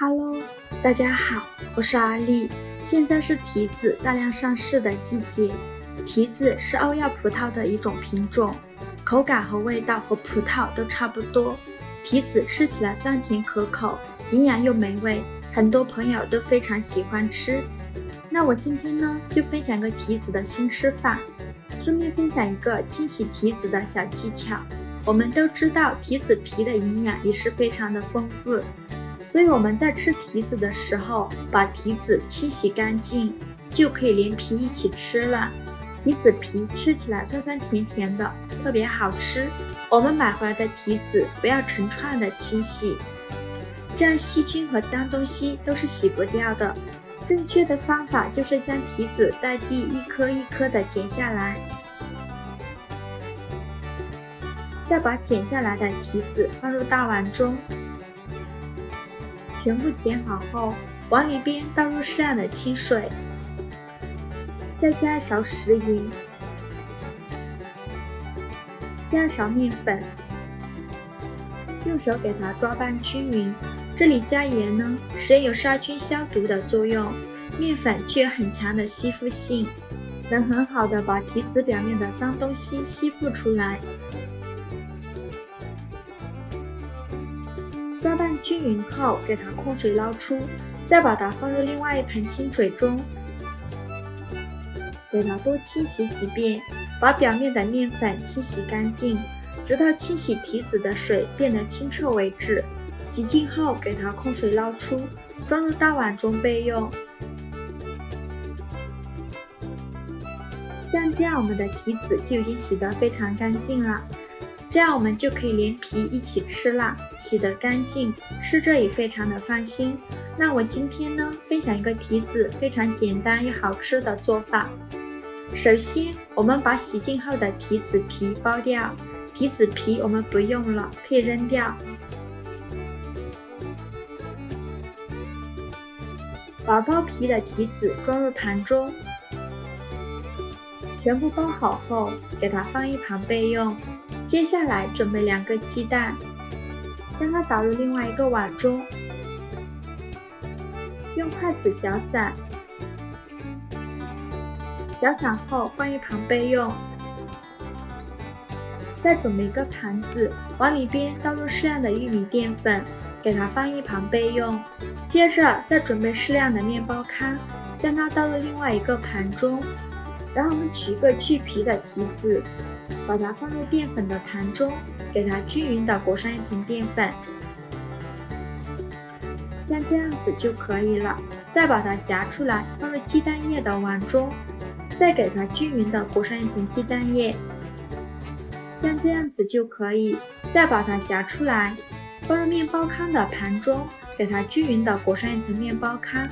Hello，大家好，我是阿丽。现在是提子大量上市的季节。提子是欧亚葡萄的一种品种，口感和味道和葡萄都差不多。提子吃起来酸甜可口，营养又美味，很多朋友都非常喜欢吃。那我今天呢，就分享个提子的新吃法，顺便分享一个清洗提子的小技巧。我们都知道提子皮的营养也是非常的丰富，所以我们在吃提子的时候，把提子清洗干净，就可以连皮一起吃了。提子皮吃起来酸酸甜甜的，特别好吃。我们买回来的提子不要成串的清洗，这样细菌和脏东西都是洗不掉的。正确的方法就是将提子带蒂一颗一颗的剪下来，再把剪下来的提子放入大碗中，全部剪好后，往里边倒入适量的清水，再加一勺食盐，加一勺面粉，用手给它抓拌均匀。这里加盐呢，食盐有杀菌消毒的作用，面粉具有很强的吸附性，能很好的把提子表面的脏东西吸附出来。抓拌均匀后，给它控水捞出，再把它放入另外一盆清水中，给它多清洗几遍，把表面的面粉清洗干净，直到清洗提子的水变得清澈为止。洗净后，给它控水捞出，装入大碗中备用。像这样，我们的提子就已经洗得非常干净了。这样我们就可以连皮一起吃啦，洗得干净，吃着也非常的放心。那我今天呢，分享一个提子非常简单又好吃的做法。首先，我们把洗净后的提子皮剥掉，提子皮我们不用了，可以扔掉。把剥皮的提子装入盘中，全部包好后，给它放一旁备用。接下来准备2个鸡蛋，将它倒入另外一个碗中，用筷子搅散，搅散后放一旁备用。再准备一个盘子，往里边倒入适量的玉米淀粉，给它放一旁备用。接着再准备适量的面包糠，将它倒入另外一个盘中。然后我们取一个去皮的提子，把它放入淀粉的盘中，给它均匀的裹上一层淀粉，像这样子就可以了。再把它夹出来，放入鸡蛋液的碗中，再给它均匀的裹上一层鸡蛋液，像这样子就可以。再把它夹出来，放入面包糠的盘中，给它均匀的裹上一层面包糠，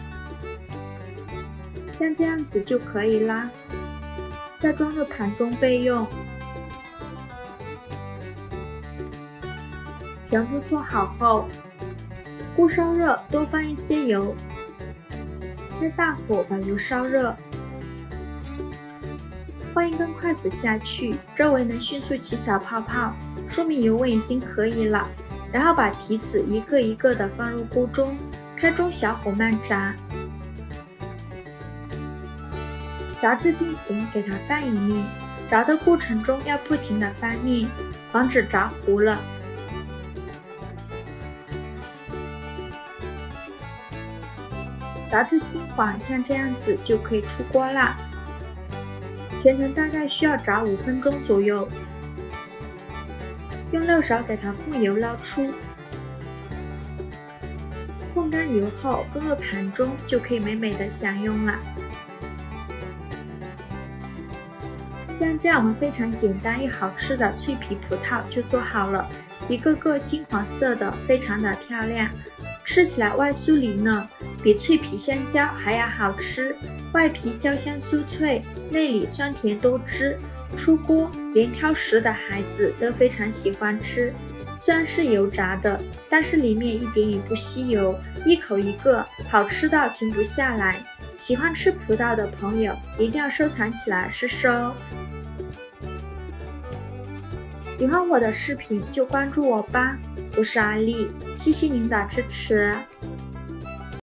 像这样子就可以啦。再装入盘中备用。全部做好后，锅烧热，多放一些油，开大火把油烧热，放一根筷子下去，周围能迅速起小泡泡，说明油温已经可以了。然后把提子一个一个的放入锅中，开中小火慢炸，炸至定型，给它翻一面。炸的过程中要不停的翻面，防止炸糊了。炸至金黄，像这样子就可以出锅啦。全程大概需要炸5分钟左右。用漏勺给它控油捞出，控干油后装入盘中，就可以美美的享用了。像这样，我们非常简单又好吃的脆皮葡萄就做好了，一个个金黄色的，非常的漂亮。吃起来外酥里嫩，比脆皮香蕉还要好吃。外皮焦香酥脆，内里酸甜多汁，出锅连挑食的孩子都非常喜欢吃。虽然是油炸的，但是里面一点也不吸油，一口一个，好吃到停不下来。喜欢吃葡萄的朋友一定要收藏起来试试哦。喜欢我的视频就关注我吧，我是阿丽，谢谢您的支持。